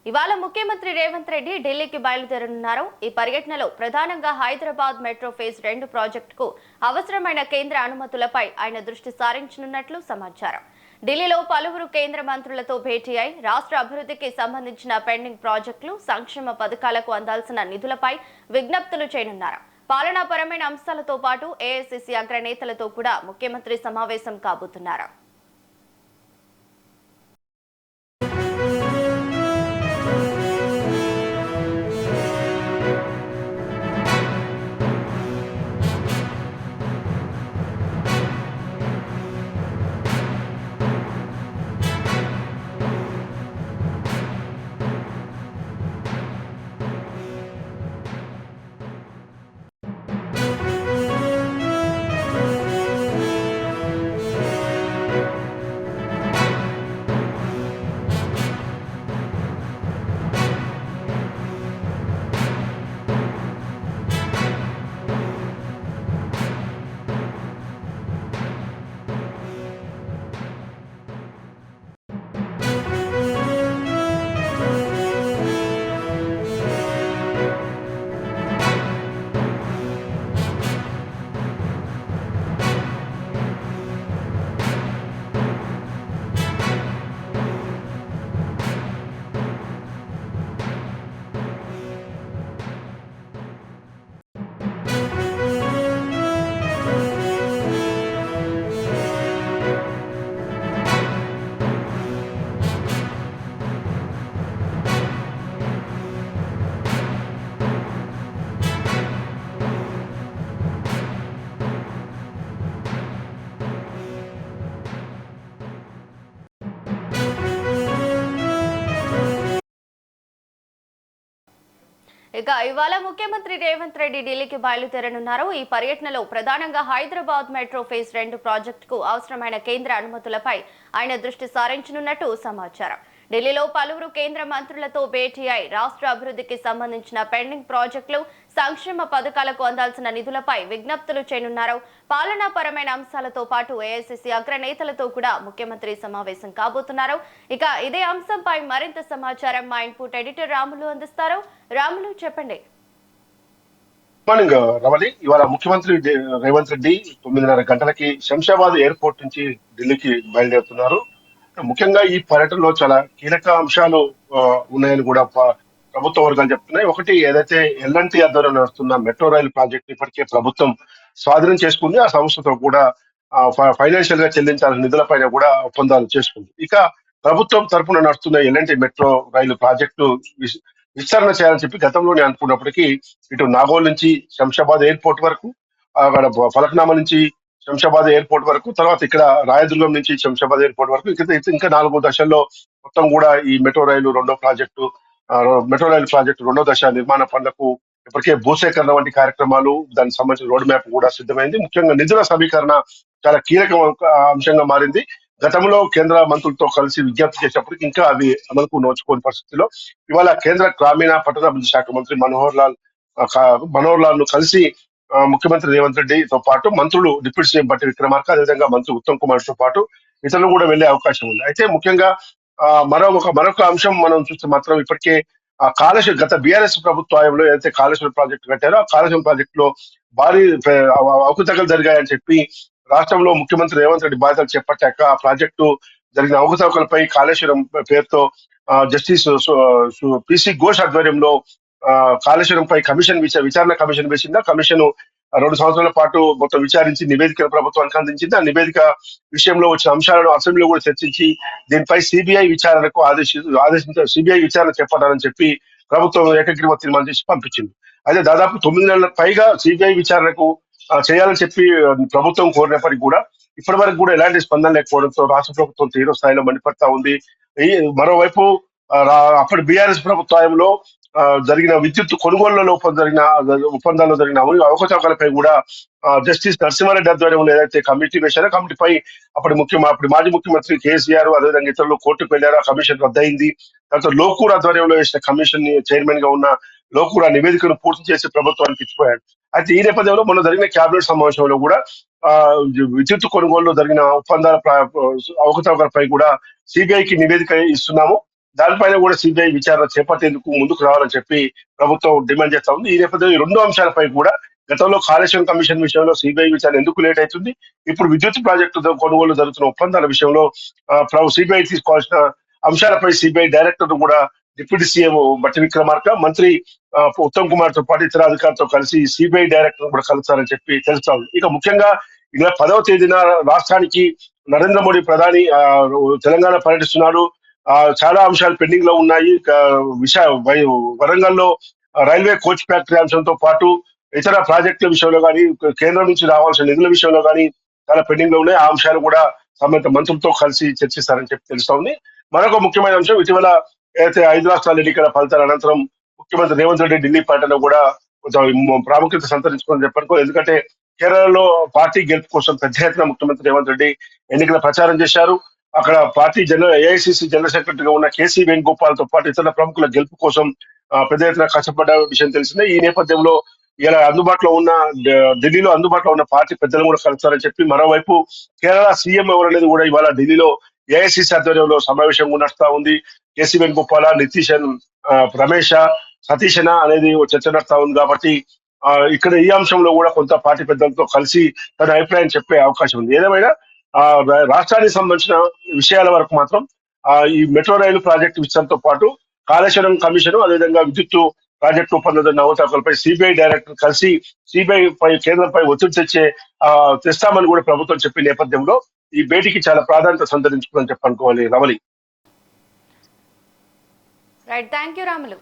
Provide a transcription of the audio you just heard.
ఇవాళ ముఖ్యమంత్రి రేవంత్ రెడ్డి ఢిల్లీకి బయలుదేరనున్నారు. ఈ పర్యటనలో ప్రధానంగా హైదరాబాద్ మెట్రో ఫేజ్ 2 ప్రాజెక్టుకు అవసరమైన కేంద్ర అనుమతులపై ఆయన దృష్టి సారించనున్నట్లు సమాచారం. ఢిల్లీలో పలువురు కేంద్ర మంత్రులతో భేటీ అయి రాష్ట్ర అభివృద్ధికి సంబంధించిన పెండింగ్ ప్రాజెక్టులు, సంక్షేమ పథకాలకు అందాల్సిన నిధులపై విజ్ఞప్తులు చేయనున్నారు. పాలనాపరమైన అంశాలతో పాటు ఏఐసీసీ అగ్రనేతలతో కూడా ముఖ్యమంత్రి సమావేశం కాబోతున్నారు. ఇక ఇవాళ ముఖ్యమంత్రి రేవంత్ రెడ్డి ఢిల్లీకి బయలుదేరనున్నారు. ఈ పర్యటనలో ప్రధానంగా హైదరాబాద్ మెట్రో ఫేజ్ 2 ప్రాజెక్టుకు అవసరమైన కేంద్ర అనుమతులపై ఆయన దృష్టి సారించనున్నట్టు సమాచారం. ఢిల్లీలో పలువురు కేంద్ర మంత్రులతో భేటీ అయి రాష్ట్ర అభివృద్ధికి సంబంధించిన పెండింగ్ ప్రాజెక్టులు, సంక్షేమ పథకాలకు అందాల్సిన నిధులపై విజ్ఞప్తులు చేయనున్నారు. పాలనాపరమైన అంశాలతో పాటు ఏఐసీసీ అగ్రనేతలతో కూడా ముఖ్యమంత్రి సమావేశం కాబోతున్నారు. ఇక ఇదే అంశంపై మరింత సమాచారం మా ఇన్పుట్ ఎడిటర్ రాములు అందిస్తారు. రాములు, చెప్పండి. మార్నింగ్ రవలి. ఇవాళ ముఖ్యమంత్రి రేవంత్ రెడ్డి 9:30 గంటలకి శంషాబాద్ ఎయిర్పోర్ట్ నుంచి ఢిల్లీకి బయలుదేరుతున్నారు. ముఖ్యంగా ఈ పర్యటనలో చాలా కీలక అంశాలు ఉన్నాయని కూడా ప్రభుత్వ వర్గాలు చెప్తున్నాయి. ఒకటి, ఏదైతే ఎల్ఎన్టీ ఆధ్వర్యంలో నడుస్తున్న మెట్రో రైలు ప్రాజెక్ట్ ఇప్పటికే ప్రభుత్వం స్వాధీనం చేసుకుంది. ఆ సంస్థతో కూడా ఫైనాన్షియల్ గా చెల్లించాల్సిన నిధులపైన కూడా ఒప్పందాలు చేసుకుంది. ఇక ప్రభుత్వం తరఫున నడుస్తున్న ఎల్ఎన్టీ మెట్రో రైలు ప్రాజెక్టు విస్తరణ చేయాలని చెప్పి గతంలోనే అనుకున్నప్పటికీ ఇటు నాగోల్ నుంచి శంషాబాద్ ఎయిర్పోర్ట్ వరకు, అక్కడ ఫలక్నామా నుంచి శంషాబాద్ ఎయిర్పోర్ట్ వరకు, తర్వాత ఇక్కడ రాయదుర్గం నుంచి శంషాబాద్ ఎయిర్పోర్ట్ వరకు ఇంకా 4 దశల్లో మొత్తం కూడా ఈ మెట్రో రైలు రెండో దశ నిర్మాణ పనులకు ఇప్పటికే భూసేకరణ వంటి కార్యక్రమాలు, దానికి సంబంధించిన రోడ్ మ్యాప్ కూడా సిద్ధమైంది. ముఖ్యంగా నిధుల సమీకరణ చాలా కీలక అంశంగా మారింది. గతంలో కేంద్ర మంత్రులతో కలిసి విజ్ఞప్తి చేసినప్పటికీ ఇంకా అవి అమలుకు నోచుకోని పరిస్థితిలో ఇవాళ కేంద్ర గ్రామీణ పట్టణాభివృద్ధి శాఖ మంత్రి మనోహర్ లాల్ ను కలిసి ముఖ్యమంత్రి రేవంత్ రెడ్డితో పాటు మంత్రులు డిప్యూటీ సీఎం బట్టి విక్రమార్క, అదేవిధంగా మంత్రి ఉత్తమ్ కుమార్ తో పాటు ఇతరులు కూడా వెళ్లే అవకాశం ఉంది. అయితే ముఖ్యంగా మరొక అంశం మనం చూస్తే మాత్రం ఇప్పటికే కాళేశ్వరం గత బీఆర్ఎస్ ప్రభుత్వంలో ఏదైతే కాళేశ్వరం ప్రాజెక్టు కట్టారో ఆ కాళేశ్వరం ప్రాజెక్టు లో భారీ అవకతవకలు జరిగాయని చెప్పి రాష్ట్రంలో ముఖ్యమంత్రి రేవంత్ రెడ్డి బాధ్యతలు చేపట్టాక ఆ ప్రాజెక్టు జరిగిన అవకతవకలపై కాళేశ్వరం పేరుతో జస్టిస్ పిసి ఘోష్ ఆధ్వర్యంలో కాళేశ్వరంపై విచారణ కమిషన్ వేసింది. ఆ కమిషన్ 2 సంవత్సరాల పాటు మొత్తం విచారించి నివేదిక ప్రభుత్వానికి అందించింది. ఆ నివేదిక విషయంలో వచ్చిన అంశాలను అసెంబ్లీలో కూడా చర్చించి దీనిపై సిబిఐ విచారణకు సిబిఐ విచారణ చేపట్టాలని చెప్పి ప్రభుత్వం ఏకగ్రీవ తీర్మానం చేసి పంపించింది. అయితే దాదాపు 9 నెలల పైగా సిబిఐ విచారణకు చేయాలని చెప్పి ప్రభుత్వం కోరినప్పటికీ కూడా ఇప్పటి వరకు కూడా ఎలాంటి స్పందన లేకపోవడంతో రాష్ట్ర ప్రభుత్వం తీవ్ర స్థాయిలో మండిపడతా ఉంది. మరోవైపు అప్పటి బీఆర్ఎస్ ప్రభుత్వంలో జరిగిన విద్యుత్ కొనుగోళ్లలో ఒప్పందాల్లో జరిగిన అవకతవకలపై కూడా జస్టిస్ నరసింహారెడ్డి ఆధ్వర్యంలో ఏదైతే కమిటీ వేశారో కమిటీపై అప్పటి మాజీ ముఖ్యమంత్రి కేసీఆర్, అదేవిధంగా ఇతరులు కోర్టుకు వెళ్లారు. ఆ కమిషన్ రద్దయింది. దాంతో లోకూర్ ఆధ్వర్యంలో వేసిన కమిషన్ చైర్మన్ గా ఉన్న లోకూర్ ఆ నివేదికను పూర్తి చేసి ప్రభుత్వానికి ఇచ్చిపోయాడు. అయితే ఈ నేపథ్యంలో మొన్న జరిగిన కేబినెట్ సమావేశంలో కూడా విద్యుత్ కొనుగోలులో జరిగిన ఒప్పందాల అవకతవకలపై కూడా సిబిఐకి నివేదిక ఇస్తున్నాము, దానిపైన కూడా సిబిఐ విచారణ చేపట్టేందుకు ముందుకు రావాలని చెప్పి ప్రభుత్వం డిమాండ్ చేస్తా ఉంది. ఈ నేపథ్యంలో ఈ రెండు అంశాలపై కూడా గతంలో కాళేశ్వరం కమిషన్ విషయంలో సిబిఐ విచారణ ఎందుకు లేట్ అవుతుంది, ఇప్పుడు విద్యుత్ ప్రాజెక్టు కొనుగోలు జరుగుతున్న ఒప్పందాల విషయంలో సిబిఐ తీసుకోవాల్సిన అంశాలపై సిబిఐ డైరెక్టర్ కూడా డిప్యూటీ సీఎం బట్టి విక్రమార్క, మంత్రి ఉత్తమ్ కుమార్ తో పాటు ఇతర అధికారులతో కలిసి సిబిఐ డైరెక్టర్ కూడా కలుస్తారని చెప్పి తెలుస్తా ఉంది. ఇక ముఖ్యంగా ఇలా 10వ తేదీన రాష్ట్రానికి నరేంద్ర మోడీ ప్రధాని తెలంగాణ పర్యటిస్తున్నాడు. చాలా అంశాలు పెండింగ్ లో ఉన్నాయి. వరంగల్లో రైల్వే కోచ్ ఫ్యాక్టరీ అంశంతో పాటు ఇతర ప్రాజెక్టుల విషయంలో కానీ కేంద్రం నుంచి రావాల్సిన నిధుల విషయంలో కానీ చాలా పెండింగ్ లో ఉన్నాయి. ఆ అంశాలు కూడా సంబంధిత మంత్రులతో కలిసి చర్చిస్తారని చెప్పి తెలుస్తా ఉంది. మరొక ముఖ్యమైన అంశం, ఇటీవల అయితే 5 రాష్ట్రాల ఎన్నికల ఫలితాల అనంతరం ముఖ్యమంత్రి రేవంత్ రెడ్డి ఢిల్లీ పర్యటన కూడా కొంచెం ప్రాముఖ్యత సంతరించుకొని చెప్పనుకో. ఎందుకంటే కేరళలో పార్టీ గెలుపు కోసం పెద్ద ఎత్తున ముఖ్యమంత్రి రేవంత్ రెడ్డి ఎన్నికల ప్రచారం చేశారు. అక్కడ పార్టీ ఏఐసిసి జనరల్ సెక్రటరీగా ఉన్న కేసీ వేణుగోపాల్ తో పాటు ఇతర ప్రముఖుల గెలుపు కోసం పెద్ద ఎత్తున కష్టపడ్డ విషయం తెలిసిందే. ఈ నేపథ్యంలో ఇలా అందుబాటులో ఉన్న ఢిల్లీలో అందుబాటులో ఉన్న పార్టీ పెద్దలను కూడా కలుస్తారని చెప్పి, మరోవైపు కేరళ సీఎం ఎవరనేది కూడా ఇవాళ ఢిల్లీలో ఏఐసిసి ఆధ్వర్యంలో సమావేశం నడుస్తా ఉంది. కేసీ వేణుగోపాల, నితీశన్, రమేష్, సతీశన అనేది చర్చ నడుస్తా ఉంది. కాబట్టి ఇక్కడ ఈ అంశంలో కూడా కొంత పార్టీ పెద్దలతో కలిసి తన అభిప్రాయం చెప్పే అవకాశం ఉంది. ఏదేమైనా రాష్ట్రానికి సంబంధించిన విషయాల వరకు మాత్రం ఈ మెట్రో రైలు ప్రాజెక్టు విషయంతో పాటు కాళేశ్వరం కమిషన్, అదేవిధంగా విద్యుత్ ప్రాజెక్టు ఒప్పందం అవతారాలపై సిబిఐ డైరెక్టర్ కలిసి సిబిఐ పై కేంద్రంపై ఒత్తిడి తెస్తామని కూడా ప్రభుత్వం చెప్పిన నేపథ్యంలో ఈ భేటీకి చాలా ప్రాధాన్యత సంతరించుకుందని చెప్పనుకోవాలి. రమలి. Right, thank you Ramulu.